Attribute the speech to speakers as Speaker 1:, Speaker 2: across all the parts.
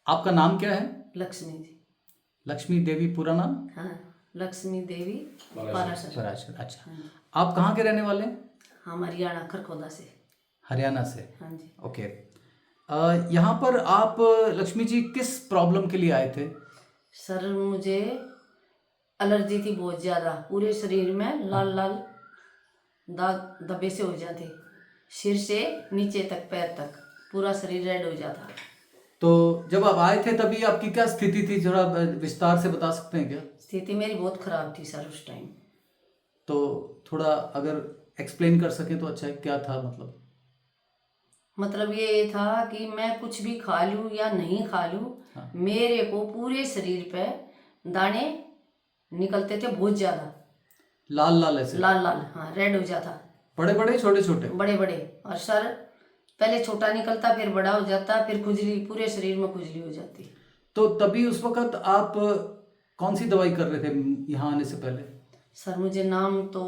Speaker 1: आपका नाम क्या है?
Speaker 2: लक्ष्मी जी।
Speaker 1: लक्ष्मी देवी, पूरा नाम?
Speaker 2: हाँ, लक्ष्मी देवी पाराशर।
Speaker 1: पराशर, अच्छा।
Speaker 2: हाँ जी।
Speaker 1: आप कहाँ के रहने वाले हैं?
Speaker 2: हम हरियाणा खरखोदा से।
Speaker 1: हरियाणा से।
Speaker 2: हाँ जी।
Speaker 1: ओके। यहाँ पर आप लक्ष्मी जी किस प्रॉब्लम के लिए आए थे?
Speaker 2: सर मुझे एलर्जी थी बहुत ज़्यादा, पूरे शरीर में लाल लाल दाग धब्बे से हो जाते, सिर से नीचे तक पैर तक पूरा शरीर रेड हो जाता।
Speaker 1: तो जब आप आए थे तभी आपकी क्या स्थिति थी, थोड़ा विस्तार से बता सकते हैं क्या?
Speaker 2: स्थिति मेरी बहुत खराब थी सर उस टाइम।
Speaker 1: तो थोड़ा अगर एक्सप्लेन कर सके तो अच्छा है, क्या था
Speaker 2: मतलब ये था कि मैं कुछ भी खा लूँ या नहीं खा लूँ,
Speaker 1: हाँ।
Speaker 2: मेरे को पूरे शरीर पे दाने निकलते थे बहुत ज़्यादा,
Speaker 1: लाल लाल ऐसे?
Speaker 2: लाल लाल, हाँ, रेड हो जाता।
Speaker 1: बड़े बड़े छोटे छोटे?
Speaker 2: बड़े बड़े। और सर पहले छोटा निकलता, फिर बड़ा हो जाता, फिर खुजली, पूरे शरीर में खुजली हो जाती।
Speaker 1: तो तभी उस वक्त आप कौन सी दवाई कर रहे थे यहाँ आने से पहले?
Speaker 2: सर मुझे नाम तो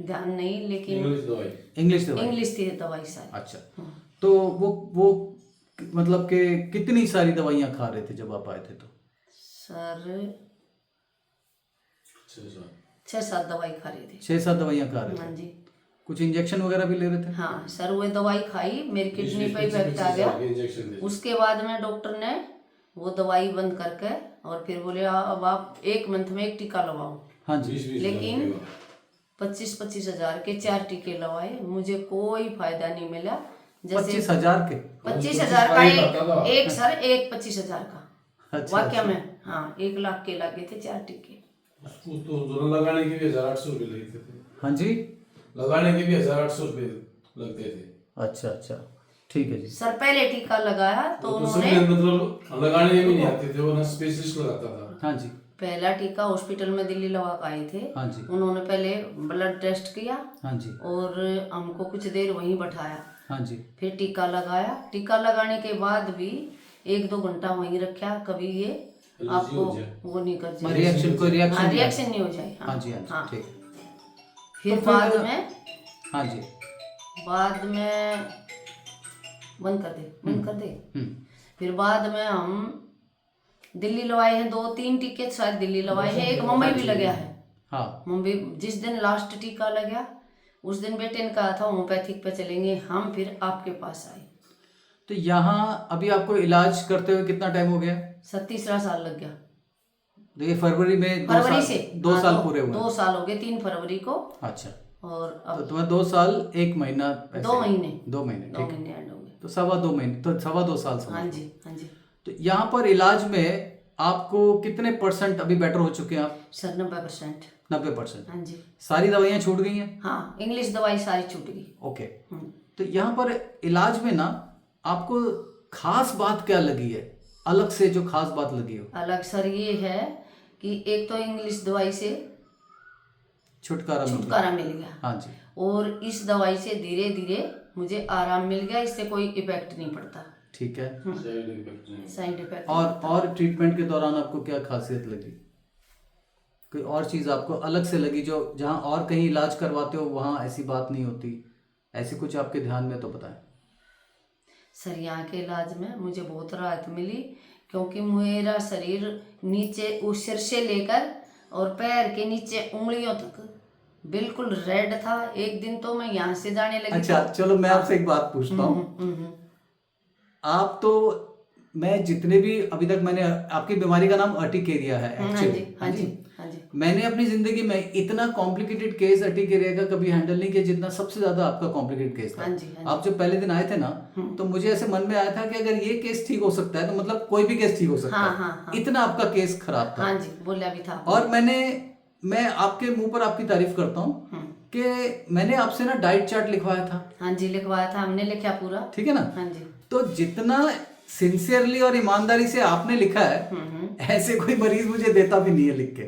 Speaker 2: ध्यान नहीं, लेकिन
Speaker 1: इंग्लिश दवाई?
Speaker 2: इंग्लिश थी दवाई सर।
Speaker 1: अच्छा।
Speaker 2: हाँ।
Speaker 1: तो वो मतलब कि कितनी सारी दवाइयाँ खा रहे थे जब आप आए थे? तो
Speaker 2: सर 6-7 दवाई खा रही थी।
Speaker 1: 6-7 दवाइयाँ खा रहे
Speaker 2: हाँ
Speaker 1: थे?
Speaker 2: जी।
Speaker 1: कुछ इंजेक्शन वगैरह भी ले रहे थे?
Speaker 2: हाँ सर, वो दवाई खाई, मेरी किडनी पे इफेक्ट आ गया। उसके बाद में डॉक्टर ने वो दवाई बंद करके और फिर बोले अब आप 1 मंथ में 1 टीका लगाओ।
Speaker 1: हाँ जी।
Speaker 2: लेकिन 25-25 हजार के 4 टीके लगवाए, मुझे कोई फायदा नहीं मिला। जैसे
Speaker 1: 25,000 के?
Speaker 2: 25,000 का एक सर, एक 25,000 का
Speaker 1: अच्छा,
Speaker 2: वाक्य
Speaker 1: अच्छा।
Speaker 2: में, हाँ, 1 लाख के लगे थे 4 टीके।
Speaker 3: उसको तो दोनों लगाने के भी 1,800 रुपये लगते थे।
Speaker 1: हाँ जी।
Speaker 3: लगाने के भी 1,800 रुपये लगते थे।
Speaker 1: अच्छा अच्छा, ठीक है जी।
Speaker 2: सर पहले टीका लगाया तो उन्होंने,
Speaker 3: मतलब लगाने के भी नहीं आते थे, वो ना स्पेशलिस्ट लगाता था।
Speaker 1: हाँ जी।
Speaker 2: पहला टीका हॉस्पिटल में दिल्ली लगा के आए थे।
Speaker 1: हाँ जी।
Speaker 2: उन्होंने पहले ब्लड टेस्ट किया।
Speaker 1: हाँ जी।
Speaker 2: और हमको कुछ देर वहीं बैठाया।
Speaker 1: हाँ जी।
Speaker 2: फिर टीका लगाया। टीका लगाने के बाद भी 1-2 घंटा वहीं रखा, कभी ये आपको वो नहीं कर जाए,
Speaker 1: रिएक्शन, कोई रिएक्शन?
Speaker 2: हाँ, रिएक्शन नहीं हो जाए।
Speaker 1: हाँ जी, हाँ जी,
Speaker 2: हाँ।
Speaker 1: ठीक।
Speaker 2: फिर
Speaker 1: तो
Speaker 2: बाद में,
Speaker 1: हाँ जी,
Speaker 2: बाद में बंद कर दे। फिर बाद में हम दिल्ली लवाए हैं, 2-3 टीके शायद दिल्ली लवाए हैं, एक मुंबई भी लगा है।
Speaker 1: हाँ।
Speaker 2: मुंबई जिस दिन लास्ट टीका लगा उस दिन बेटे ने कहा था होम्योपैथिक पे चलेंगे हम, फिर आपके पास आए।
Speaker 1: तो यहाँ अभी आपको इलाज करते हुए कितना टाइम हो गया?
Speaker 2: 37 साल लग गया।
Speaker 1: तो ये फरवरी में
Speaker 2: फरवरी से
Speaker 1: 2 साल पूरे हुए?
Speaker 2: 2 साल हो गए, 3 फरवरी को।
Speaker 1: अच्छा।
Speaker 2: और
Speaker 1: तो
Speaker 2: अब
Speaker 1: तुम्हें 2 साल 1 महीना?
Speaker 2: 2 महीने।
Speaker 1: 2 महीने,
Speaker 2: 2
Speaker 1: ठीक है।
Speaker 2: महीने ऐड हो गए।
Speaker 1: तो 2.25 महीने, तो 2.25 साल समझ
Speaker 2: हाँ
Speaker 1: लो।
Speaker 2: जी, हाँ जी।
Speaker 1: तो यहाँ पर इलाज में आपको कितने % अभी बेटर हो चुके हैं आप?
Speaker 2: सर 90%।
Speaker 1: 90%?
Speaker 2: हाँ जी।
Speaker 1: सारी दवाइयाँ छूट गई हैं?
Speaker 2: हाँ, इंग्लिश दवाई सारी छूट गई।
Speaker 1: ओके। तो यहाँ पर इलाज में ना आपको खास बात क्या लगी है, अलग से जो खास बात लगी हो?
Speaker 2: अलग सर ये है कि एक तो इंग्लिश दवाई से छुटकारा मिल गया।
Speaker 1: हाँ जी।
Speaker 2: और इस दवाई से धीरे धीरे मुझे आराम मिल गया, इससे कोई इफेक्ट नहीं पड़ता।
Speaker 1: ठीक है।
Speaker 2: Side effect.
Speaker 1: और ट्रीटमेंट के दौरान आपको क्या खासियत लगी? कोई और चीज़ आपको अलग से लगी जो जहाँ और कहीं इलाज करवाते हो वहाँ ऐसी बात नहीं होती, ऐसी कुछ आपके ध्यान में तो बताएं।
Speaker 2: सर यहाँ के इलाज में मुझे बहुत राहत मिली, क्योंकि मेरा शरीर नीचे उस सिर से लेकर और पैर के नीचे उंगलियों तक बिल्कुल रेड था। एक दिन तो मैं यहाँ से जाने लगी।
Speaker 1: अच्छा, चलो मैं आपसे एक बात पूछता हूँ। आप तो, मैं जितने भी अभी तक मैंने, आपकी बीमारी का नाम अर्टिकेरिया है एक्चुअली?
Speaker 2: हाँ जी, हाँ जी।
Speaker 1: मैंने अपनी जिंदगी में इतना कॉम्प्लिकेटेड केस अर्टिकेरिया का कभी हैंडल नहीं किया जितना सबसे ज्यादा आपका कॉम्प्लिकेटेड केस था।
Speaker 2: हाँ जी, हाँ जी।
Speaker 1: आप जब पहले दिन आए थे ना, तो मुझे ऐसे मन में आया था कि अगर ये केस ठीक हो सकता है तो मतलब कोई भी केस ठीक हो सकता
Speaker 2: हाँ,
Speaker 1: है।
Speaker 2: हाँ, हाँ।
Speaker 1: इतना आपका केस खराब था।
Speaker 2: हाँ जी, बोला भी था।
Speaker 1: और मैं आपके मुंह पर आपकी तारीफ करता हूँ कि मैंने आपसे ना डाइट चार्ट लिखवाया था।
Speaker 2: हाँ जी, लिखवाया था, हमने लिखा पूरा।
Speaker 1: ठीक है ना?
Speaker 2: हाँ जी।
Speaker 1: तो जितना सिंसियरली और ईमानदारी से आपने लिखा है, ऐसे कोई मरीज मुझे देता भी नहीं है लिख के।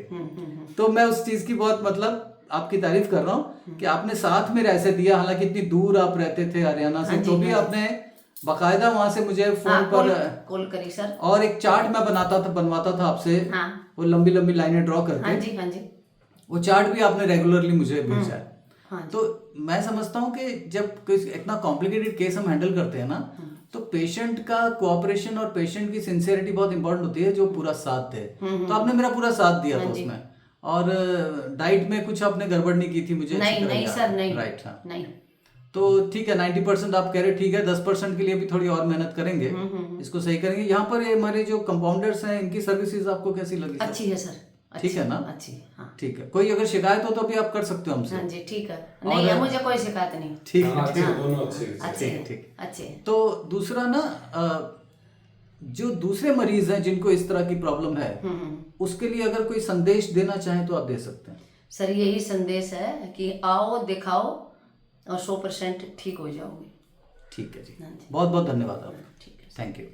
Speaker 1: तो मैं उस चीज की बहुत मतलब आपकी तारीफ कर रहा हूँ कि आपने साथ में ऐसे दिया, हालांकि इतनी दूर आप रहते थे हरियाणा से, तो भी आपने बाकायदा वहां से मुझे फोन पर
Speaker 2: कॉल करी सर।
Speaker 1: और एक चार्ट मैं बनवाता था आपसे, वो लंबी लंबी लाइनें ड्रॉ करके।
Speaker 2: हाँ जी, हाँ जी।
Speaker 1: वो चार्ट भी आपने रेगुलरली मुझे भेजा है।
Speaker 2: हाँ जी।
Speaker 1: तो मैं समझता हूँ कि जब इतना कॉम्प्लिकेटेड केस हम हैंडल करते हैं ना, तो पेशेंट का कोऑपरेशन और पेशेंट की सिंसियरिटी बहुत इंपॉर्टेंट होती है, जो पूरा साथ दे। तो आपने मेरा पूरा साथ दिया था उसमें। और डाइट में कुछ आपने गड़बड़ नहीं की थी, मुझे अच्छी
Speaker 2: नहीं
Speaker 1: तरह
Speaker 2: नहीं
Speaker 1: याद
Speaker 2: सर,
Speaker 1: है।
Speaker 2: नहीं
Speaker 1: राइट, हाँ।
Speaker 2: नहीं।
Speaker 1: तो ठीक है, 90% आप कह रहे ठीक है, 10% के लिए भी थोड़ी और मेहनत करेंगे, इसको सही करेंगे। यहाँ पर ये हमारे जो कंपाउंडर्स हैं, इनकी सर्विसेज आपको कैसी लगी सर?
Speaker 2: अच्छी है सर,
Speaker 1: ठीक है ना?
Speaker 2: अच्छी, हाँ
Speaker 1: ठीक है, कोई अगर शिकायत हो तो भी आप कर सकते हो हमसे।
Speaker 2: हाँ जी, ठीक है। नहीं है, मुझे कोई शिकायत नहीं।
Speaker 1: ठीक
Speaker 3: हाँ,
Speaker 1: है,
Speaker 3: अच्छे हैं, दोनों अच्छे हैं।
Speaker 2: अच्छे हैं,
Speaker 1: ठीक।
Speaker 2: अच्छे हैं।
Speaker 1: तो दूसरा ना, जो दूसरे मरीज हैं जिनको इस तरह की प्रॉब्लम है, उसके लिए अगर कोई संदेश देना चाहें तो आप दे सकते हैं।
Speaker 2: सर यही संदेश है कि आओ, दिखाओ और 100% ठीक हो जाओगे।
Speaker 1: ठीक है जी,
Speaker 2: हाँ जी।
Speaker 1: बहुत बहुत धन्यवाद आपका।
Speaker 2: ठीक है।
Speaker 1: Thank you.